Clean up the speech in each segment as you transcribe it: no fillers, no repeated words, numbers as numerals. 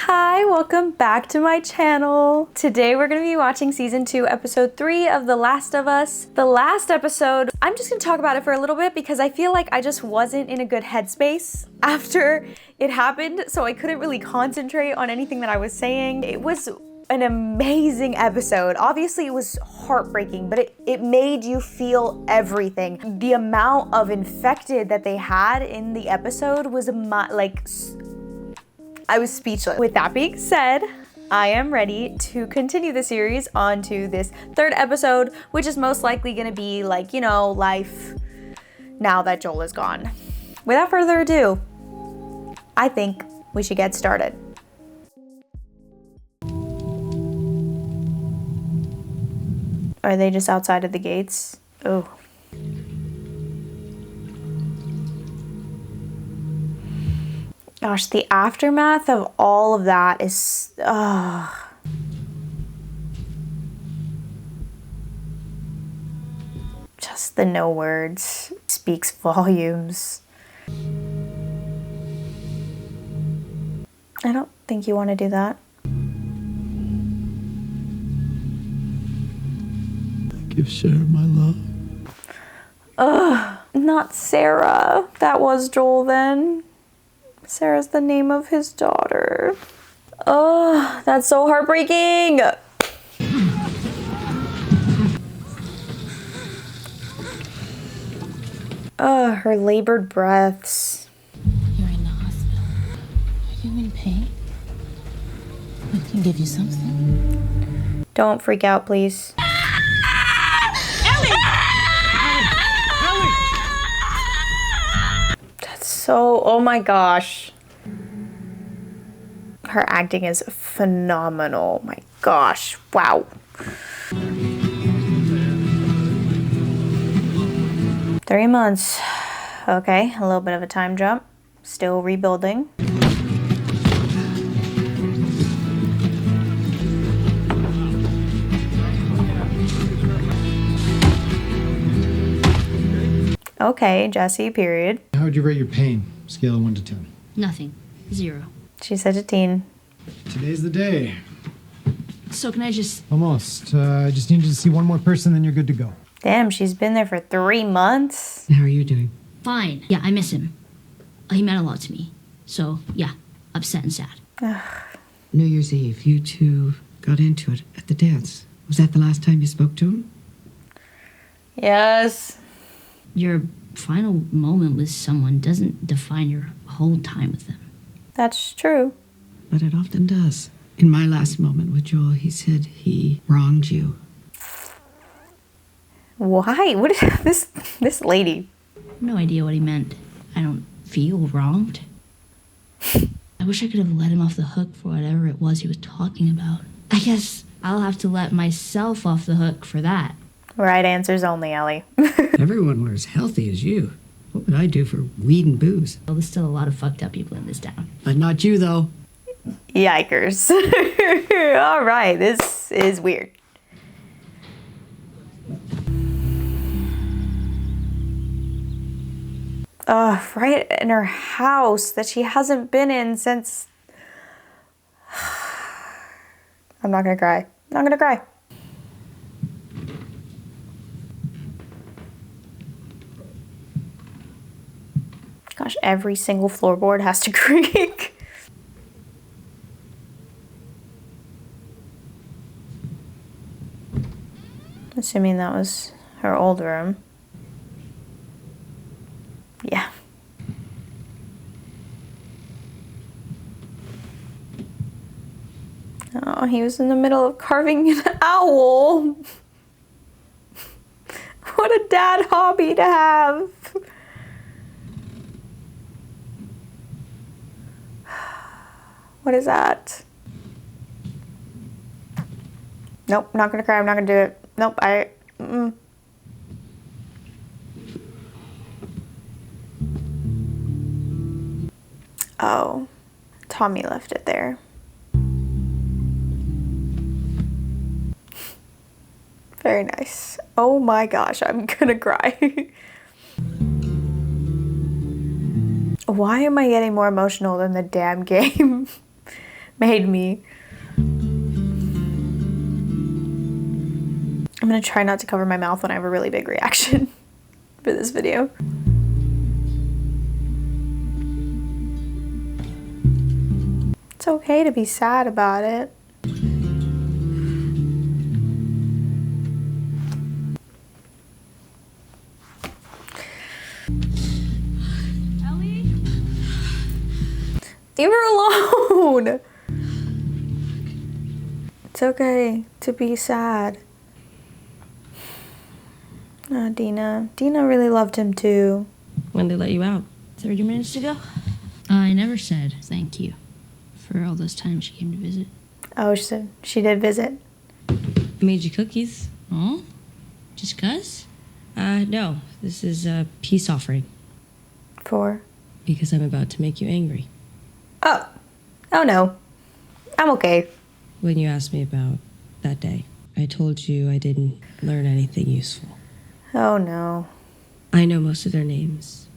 Hi, welcome back to my channel. Today we're gonna be watching season 2, episode 3 of The Last of Us. The last episode, I'm just gonna talk about it for a little bit because I feel like I just wasn't in a good headspace after it happened, so I couldn't really concentrate on anything that I was saying. It was an amazing episode. Obviously it was heartbreaking, but it made you feel everything. The amount of infected that they had in the episode was I was speechless. With that being said, I am ready to continue the series on to this third episode, which is most likely gonna be like, you know, life now that Joel is gone. Without further ado, I think we should get started. Are they just outside of the gates? Oh. Gosh, the aftermath of all of that is, just the no words speaks volumes. I don't think you want to do that. Give Sarah my love. Ugh, not Sarah. That was Joel then. Sarah's the name of his daughter. Oh, that's so heartbreaking. Her labored breaths. You're in the hospital. Are you in pain? I can give you something. Don't freak out, please. So, oh my gosh. Her acting is phenomenal. My gosh, wow. 3 months. Okay, a little bit of a time jump. Still rebuilding. Okay, Jesse, period. How would you rate your pain? Scale of 1 to 10. Nothing. 0. She said a teen. Today's the day. So can I just... Almost. I just need you to see one more person, then you're good to go. Damn, she's been there for 3 months. How are you doing? Fine. Yeah, I miss him. He meant a lot to me. So, yeah, upset and sad. New Year's Eve, you two got into it at the dance. Was that the last time you spoke to him? Yes. Your final moment with someone doesn't define your whole time with them. That's true. But it often does. In my last moment with Joel, he said he wronged you. Why? What is this lady? No idea what he meant. I don't feel wronged. I wish I could have let him off the hook for whatever it was he was talking about. I guess I'll have to let myself off the hook for that. Right answers only, Ellie. Everyone were as healthy as you. What would I do for weed and booze? Well, there's still a lot of fucked up people in this town. But not you, though. Yikers. All right, this is weird. Right in her house that she hasn't been in since... I'm not gonna cry. I'm not gonna cry. Gosh, every single floorboard has to creak. Assuming that was her old room. Yeah. Oh, he was in the middle of carving an owl. What a dad hobby to have. What is that? Nope, not gonna cry. I'm not gonna do it. Nope, Oh, Tommy left it there. Very nice. Oh my gosh, I'm gonna cry. Why am I getting more emotional than the damn game? made me. I'm gonna try not to cover my mouth when I have a really big reaction for this video. It's okay to be sad about it. Leave her alone. It's okay to be sad. Oh, Dina. Dina really loved him too. When they let you out? 30 minutes ago? I never said thank you for all those times she came to visit. Oh, she did visit. I made you cookies. Oh? Just 'cause? No. This is a peace offering. For? Because I'm about to make you angry. Oh. Oh no. I'm okay. When you asked me about that day, I told you I didn't learn anything useful. Oh no. I know most of their names,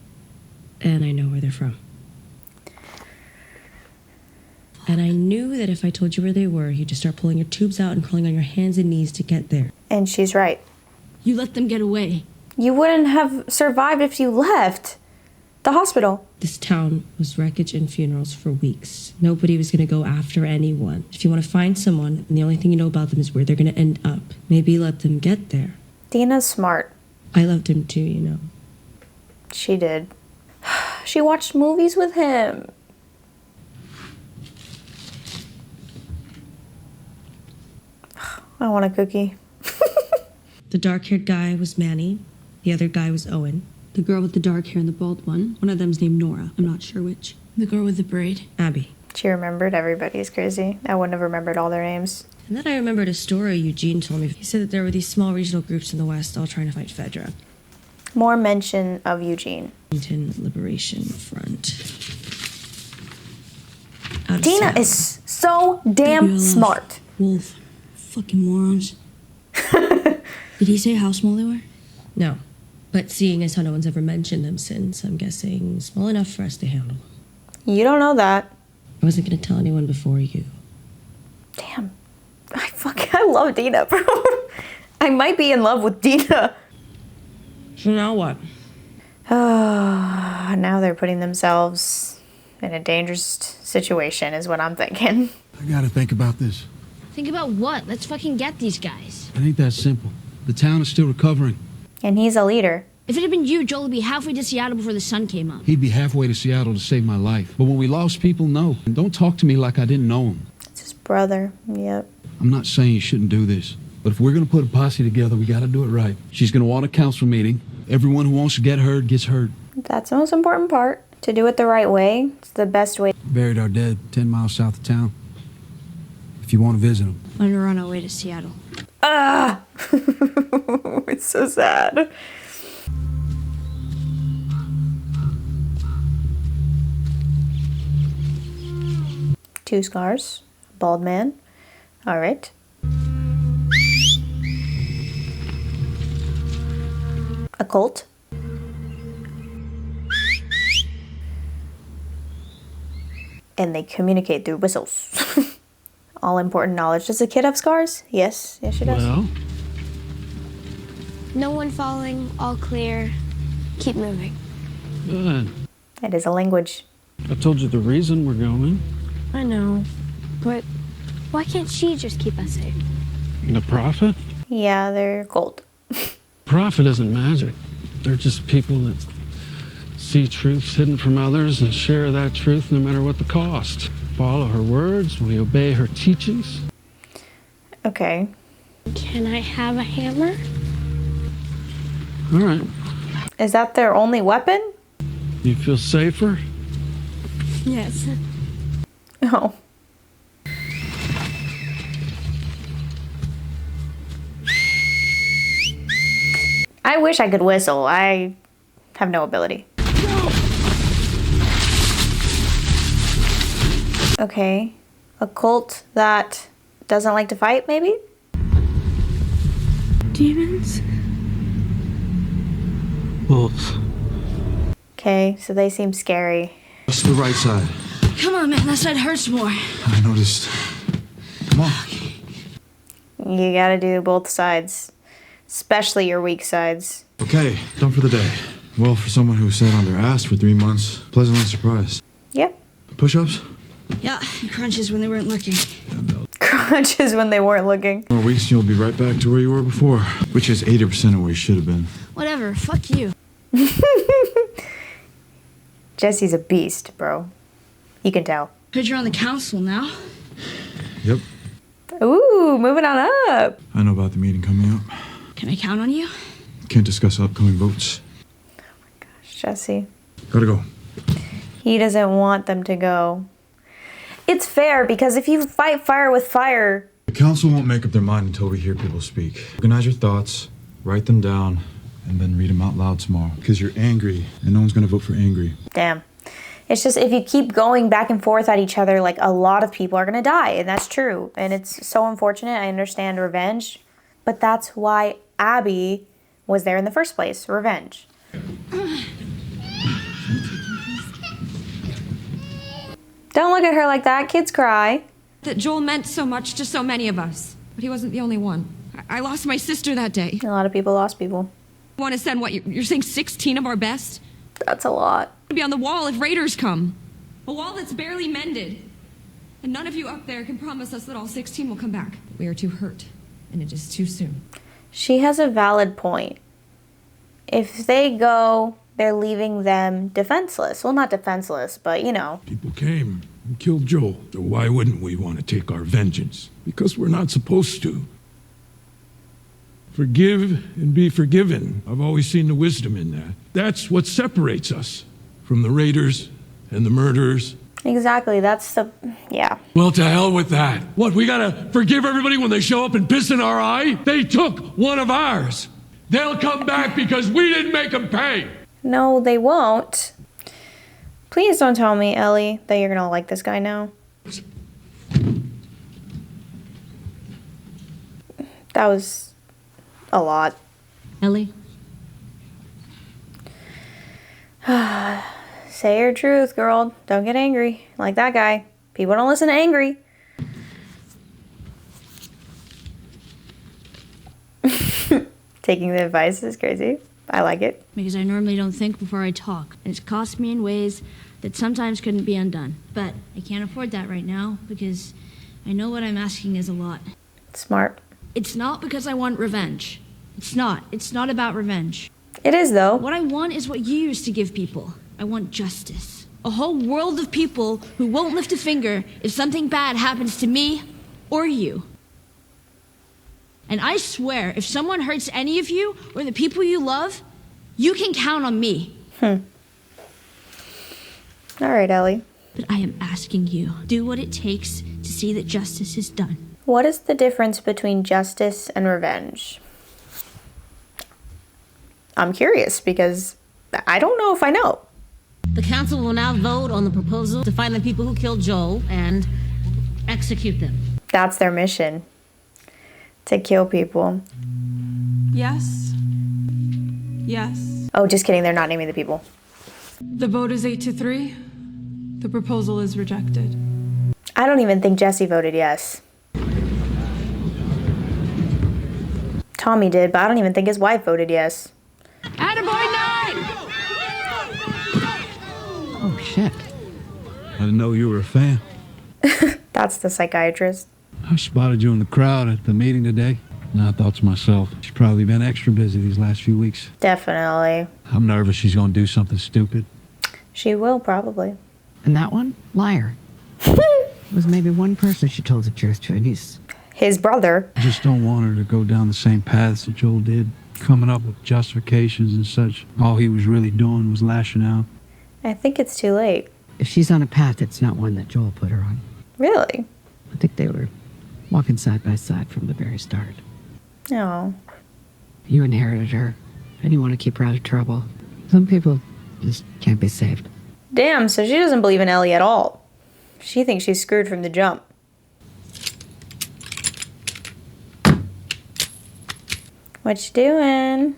and I know where they're from. And I knew that if I told you where they were, you'd just start pulling your tubes out and crawling on your hands and knees to get there. And she's right. You let them get away. You wouldn't have survived if you left the hospital. This town was wreckage and funerals for weeks. Nobody was going to go after anyone. If you want to find someone, and the only thing you know about them is where they're going to end up, maybe let them get there. Dina's smart. I loved him too, you know. She did. She watched movies with him. I want a cookie. The dark-haired guy was Manny. The other guy was Owen. The girl with the dark hair and the bald one of them's named Nora. I'm not sure which. The girl with the braid. Abby. She remembered. Everybody's crazy. I wouldn't have remembered all their names. And then I remembered a story Eugene told me. He said that there were these small regional groups in the West all trying to fight Fedra. More mention of Eugene. Washington Liberation Front. Out of Dina Seattle. is so damn smart. Wolf. Fucking morons. Did he say how small they were? No. But seeing as how no one's ever mentioned them since, I'm guessing small enough for us to handle. You don't know that. I wasn't going to tell anyone before you. Damn. I love Dina, bro. I might be in love with Dina. So now what? Now they're putting themselves in a dangerous situation is what I'm thinking. I gotta think about this. Think about what? Let's fucking get these guys. It ain't that simple. The town is still recovering. And he's a leader. If it had been you, Joel would be halfway to Seattle before the sun came up. He'd be halfway to Seattle to save my life. But when we lost people, no. And don't talk to me like I didn't know him. It's his brother. Yep. I'm not saying you shouldn't do this. But if we're gonna put a posse together, we gotta do it right. She's gonna want a council meeting. Everyone who wants to get heard gets heard. That's the most important part. To do it the right way. It's the best way. Buried our dead 10 miles south of town. If you want to visit them. When we're on our way to Seattle. Ah! It's so sad. Two scars. Bald man. All right. A cult. And they communicate through whistles. All important knowledge. Does the kid have scars? Yes. Yes, she does. Well, No one falling, all clear. Keep moving. good. It is a language. I told you the reason we're going. I know, but why can't she just keep us safe? The prophet? Yeah, they're gold. Prophet isn't magic. They're just people that see truths hidden from others and share that truth no matter what the cost. Follow her words, we obey her teachings. Okay. Can I have a hammer? All right. Is that their only weapon? You feel safer? Yes. Oh. I wish I could whistle. I have no ability. Okay. A cult that doesn't like to fight, maybe? Demons? Wolves. Okay, so they seem scary. What's the right side? Come on, man. That side hurts more. I noticed. Come on. You gotta do both sides, especially your weak sides. Okay, done for the day. Well, for someone who sat on their ass for 3 months, pleasantly surprised. Yep. Push-ups? Yeah, crunches when they weren't looking. Crunches when they weren't looking. More weeks and you'll be right back to where you were before, which is 80% of where you should have been. Whatever. Fuck you. Jesse's a beast, bro. You can tell. Heard you're on the council now. Yep. Ooh, moving on up. I know about the meeting coming up. Can I count on you? Can't discuss upcoming votes. Jesse. Gotta go. He doesn't want them to go. It's fair because if you fight fire with fire... The council won't make up their mind until we hear people speak. Organize your thoughts, write them down, and then read them out loud tomorrow. Because you're angry, and no one's gonna vote for angry. Damn. It's just if you keep going back and forth at each other, like a lot of people are gonna die, and that's true. And it's so unfortunate. I understand revenge, but that's why Abby was there in the first place. Revenge. Don't look at her like that. Kids cry. That Joel meant so much to so many of us, but he wasn't the only one. I lost my sister that day. A lot of people lost people. You want to send what? You're saying 16 of our best? That's a lot. To be on the wall if raiders come. A wall that's barely mended. And none of you up there can promise us that all 16 will come back. We are too hurt, and it is too soon. She has a valid point. If they go, they're leaving them defenseless. Well, not defenseless, but you know. People came and killed Joel. So why wouldn't we want to take our vengeance? Because we're not supposed to. Forgive and be forgiven. I've always seen the wisdom in that. That's what separates us from the raiders and the murderers. Exactly, that's the... yeah. Well, to hell with that. What, we gotta forgive everybody when they show up and piss in our eye? They took one of ours. They'll come back because we didn't make them pay. No, they won't. Please don't tell me, Ellie, that you're gonna like this guy now. That was a lot. Ellie? Say your truth, girl. Don't get angry like that guy. People don't listen to angry. Taking the advice is crazy. I like it. Because I normally don't think before I talk. And it's cost me in ways that sometimes couldn't be undone. But I can't afford that right now because I know what I'm asking is a lot. Smart. It's not because I want revenge. It's not. It's not about revenge. It is, though. What I want is what you used to give people. I want justice. A whole world of people who won't lift a finger if something bad happens to me or you. And I swear, if someone hurts any of you or the people you love, you can count on me. All right, Ellie. But I am asking you, do what it takes to see that justice is done. What is the difference between justice and revenge? I'm curious because I don't know if I know. The council will now vote on the proposal to find the people who killed Joel and execute them. That's their mission. To kill people. Yes. Yes. Oh, just kidding. They're not naming the people. The vote is 8-3. The proposal is rejected. I don't even think Jesse voted yes. Tommy did, but I don't even think his wife voted yes. Attaboy 9! Oh, shit. I didn't know you were a fan. That's the psychiatrist. I spotted you in the crowd at the meeting today, and I thought to myself, she's probably been extra busy these last few weeks. Definitely. I'm nervous she's gonna do something stupid. She will, probably. And that one? Liar. It was maybe one person she told the truth to, and he's... His brother. I just don't want her to go down the same paths that Joel did, coming up with justifications and such. All he was really doing was lashing out. I think it's too late. If she's on a path, it's not one that Joel put her on. Really? I think they were walking side by side from the very start. No. You inherited her, and you want to keep her out of trouble. Some people just can't be saved. Damn, so she doesn't believe in Ellie at all. She thinks she's screwed from the jump. What you doing?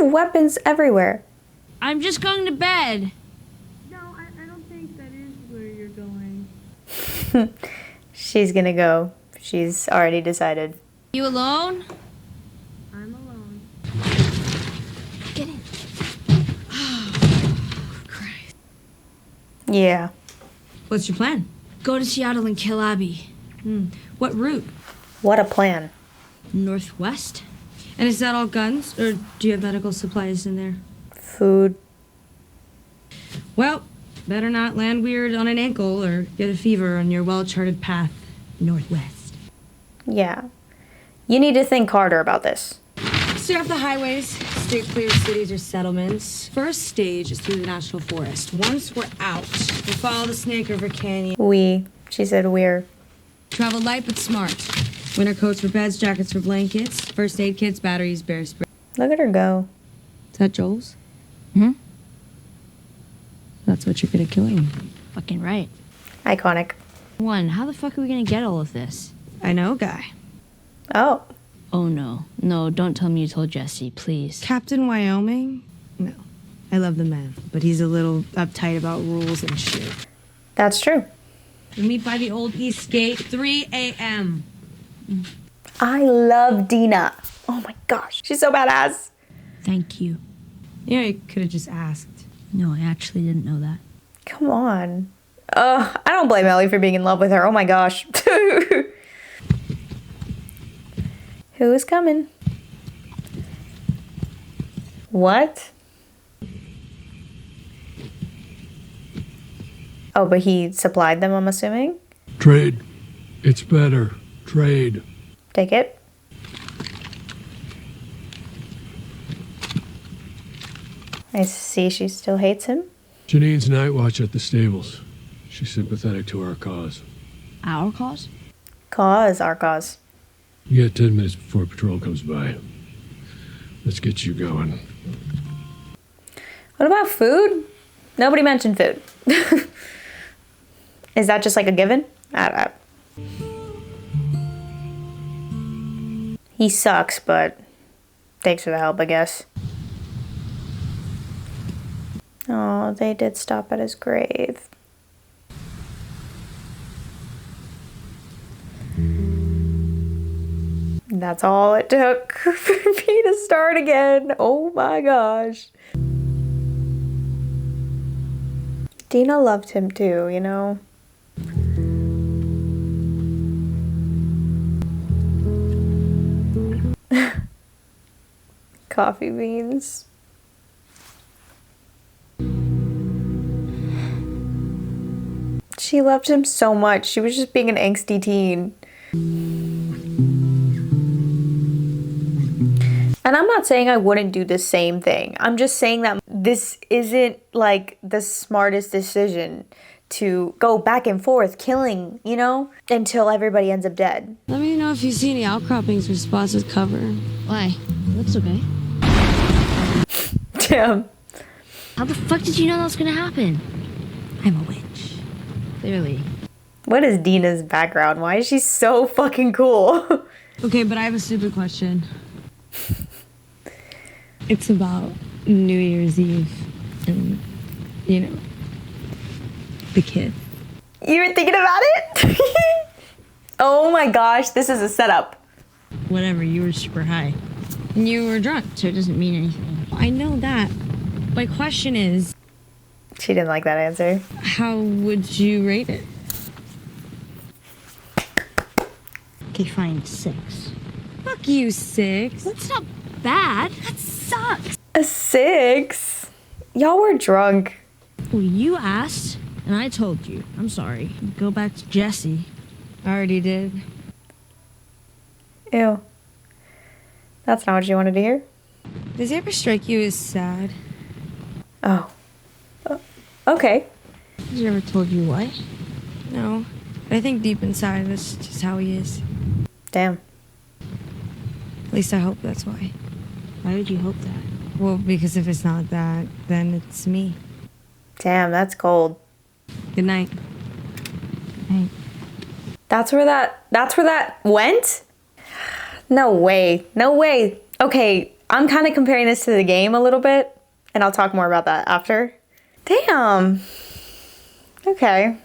weapons everywhere. I'm just going to bed. No, I don't think that is where you're going. She's gonna go. She's already decided. You alone? I'm alone. Get in. Yeah. What's your plan? Go to Seattle and kill Abby. What route? What a plan. Northwest? And is that all guns? Or do you have medical supplies in there? Food. Well, better not land weird on an ankle or get a fever on your well-charted path northwest. Yeah. You need to think harder about this. Stay off the highways, stay clear of cities or settlements. First stage is through the National Forest. Once we're out, we follow the Snake River Canyon. She said we're. Travel light but smart. Winter coats for beds, jackets for blankets, first aid kits, batteries, bear spray. Look at her go. Is that Joel's? That's what you're gonna kill him. Fucking right. Iconic. One, how the fuck are we gonna get all of this? I know, guy. Oh. Oh no. No, don't tell me you told Jesse, please. Captain Wyoming? No. I love the man, but he's a little uptight about rules and shit. That's true. We meet by the old East Gate, 3 a.m. I love Dina. Oh my gosh. She's so badass. Thank you. Yeah, you could have just asked. No, I actually didn't know that. Come on. I don't blame Ellie for being in love with her. Oh my gosh. Who is coming? What? Oh, but he supplied them, I'm assuming? Trade. It's better. Trade. Take it. I see she still hates him. Janine's night watch at the stables. She's sympathetic to our cause. Our cause? Cause, our cause. You got 10 minutes before patrol comes by. Let's get you going. What about food? Nobody mentioned food. Is that just like a given? I He sucks, but thanks for the help, I guess. Oh, they did stop at his grave. That's all it took for me to start again. Oh my gosh. Dina loved him too, you know? Coffee beans. She loved him so much. She was just being an angsty teen. And I'm not saying I wouldn't do the same thing. I'm just saying that this isn't like the smartest decision to go back and forth killing, you know, until everybody ends up dead. Let me know if you see any outcroppings or spots with cover. Why? Looks okay. Damn. How the fuck did you know that was gonna happen? I'm a witch. Clearly. What is Dina's background? Why is she so fucking cool? Okay, but I have a stupid question. It's about New Year's Eve and, you know, the kid. You were thinking about it? Oh my gosh, this is a setup. Whatever, you were super high. And you were drunk, so it doesn't mean anything. I know that. My question is... She didn't like that answer. How would you rate it? Okay, fine, 6. Fuck you, 6. That's not bad. That sucks. A 6? Y'all were drunk. Well, you asked, and I told you. I'm sorry. Go back to Jesse. I already did. Ew. That's not what you wanted to hear? Does it ever strike you as sad? Oh. Okay. Has he ever told you why? No. But I think deep inside that's just how he is. Damn. At least I hope that's why. Why would you hope that? Well, because if it's not that, then it's me. Damn, that's cold. Good night. Right. That's where that went? No way. No way. Okay, I'm kind of comparing this to the game a little bit, and I'll talk more about that after. Damn. Okay.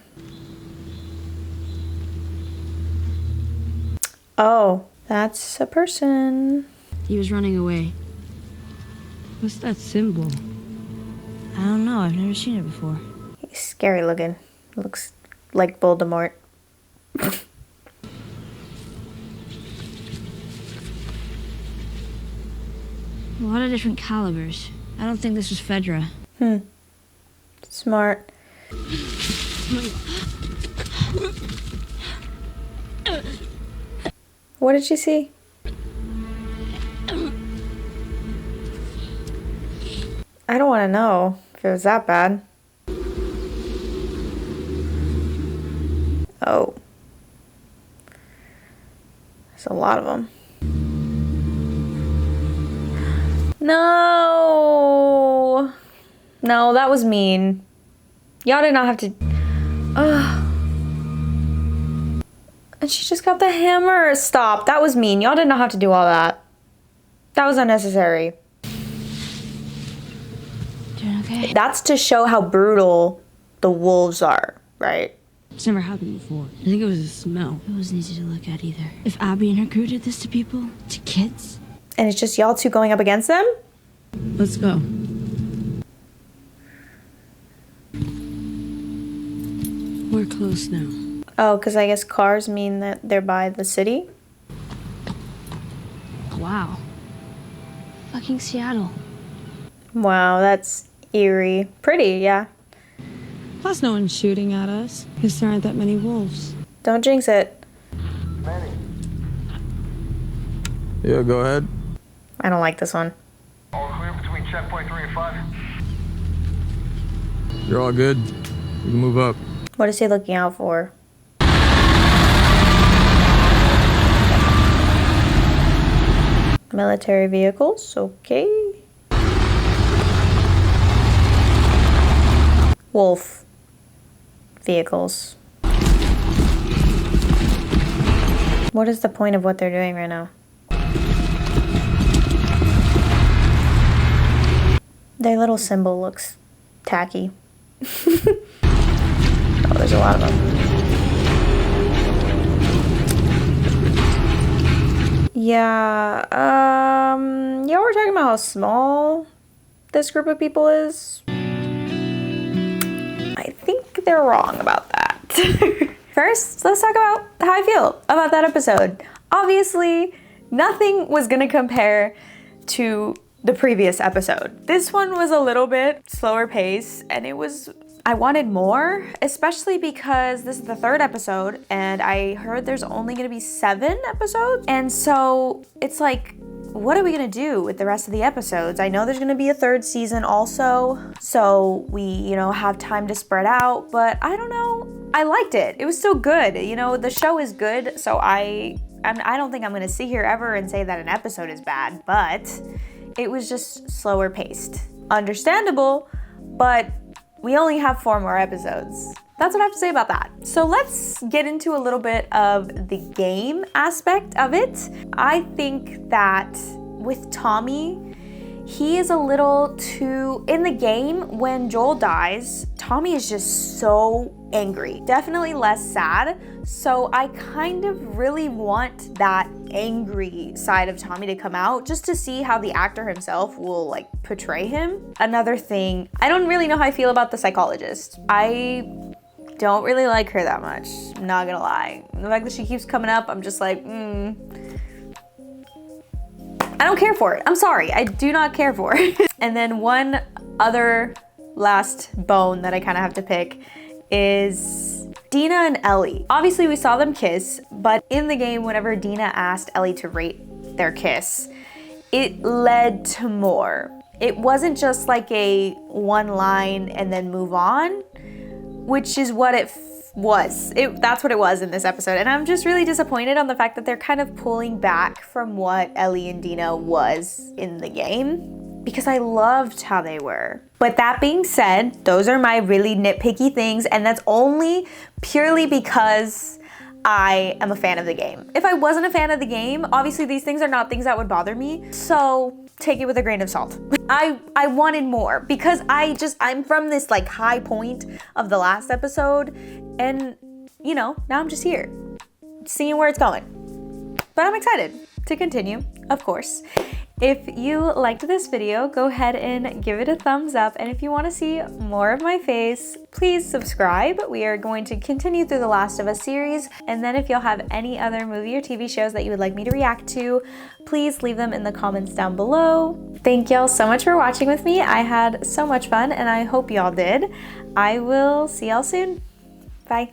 Oh, that's a person. He was running away. What's that symbol? I don't know. I've never seen it before. He's scary looking. Looks like Voldemort. A lot of different calibers. I don't think this was Fedra. Smart. What did you see? I don't want to know if it was that bad. Oh. There's a lot of them. No. No, that was mean. Y'all did not have to... Ugh. And she just got the hammer. Stop. That was mean. Y'all did not have to do all that. That was unnecessary. Doing okay? That's to show how brutal the wolves are, right? It's never happened before. I think it was a smell. It wasn't easy to look at either. If Abby and her crew did this to people, to kids... And it's just y'all two going up against them? Let's go. We're close now. Oh, because I guess cars mean that they're by the city? Wow. Fucking Seattle. Wow, that's eerie. Pretty, yeah. Plus, no one's shooting at us because there aren't that many wolves. Don't jinx it. Yeah, go ahead. I don't like this one. All clear between checkpoint 3 and 5. You're all good. You can move up. What is he looking out for? Military vehicles, okay. Wolf vehicles. What is the point of what they're doing right now? Their little symbol looks tacky. Oh, there's a lot of them. Yeah, yeah, we're talking about how small this group of people is. I think they're wrong about that. First, let's talk about how I feel about that episode. Obviously, nothing was gonna compare to the previous episode. This one was a little bit slower pace, and I wanted more, especially because this is the 3rd episode, and I heard there's only gonna be 7 episodes. And so it's like, what are we gonna do with the rest of the episodes? I know there's gonna be a 3rd season also, so we, have time to spread out, but I don't know. I liked it. It was still good. The show is good, so I don't think I'm gonna sit here ever and say that an episode is bad, but it was just slower paced. Understandable, but we only have 4 more episodes. That's what I have to say about that. So let's get into a little bit of the game aspect of it. I think that with Tommy, he is a little too... In the game, when Joel dies, Tommy is just so angry. Definitely less sad. So I kind of really want that angry side of Tommy to come out, just to see how the actor himself will portray him. Another thing, I don't really know how I feel about the psychologist. I don't really like her that much, I'm not gonna lie. The fact that she keeps coming up, I'm just like, I don't care for it. I'm sorry, I do not care for it. And then one other last bone that I kind of have to pick is Dina and Ellie. Obviously we saw them kiss, but in the game, whenever Dina asked Ellie to rate their kiss, it led to more. It wasn't just like a one line and then move on, which is what it was. That's what it was in this episode. And I'm just really disappointed on the fact that they're kind of pulling back from what Ellie and Dina was in the game, because I loved how they were. But that being said, those are my really nitpicky things, and that's only purely because I am a fan of the game. If I wasn't a fan of the game, obviously these things are not things that would bother me. So take it with a grain of salt. I wanted more because I'm from this like high point of the last episode, and you know, now I'm just here seeing where it's going. But I'm excited to continue, of course. If you liked this video, go ahead and give it a thumbs up. And if you want to see more of my face, please subscribe. We are going to continue through the Last of Us series. And then if y'all have any other movie or TV shows that you would like me to react to, please leave them in the comments down below. Thank y'all so much for watching with me. I had so much fun and I hope y'all did. I will see y'all soon. Bye.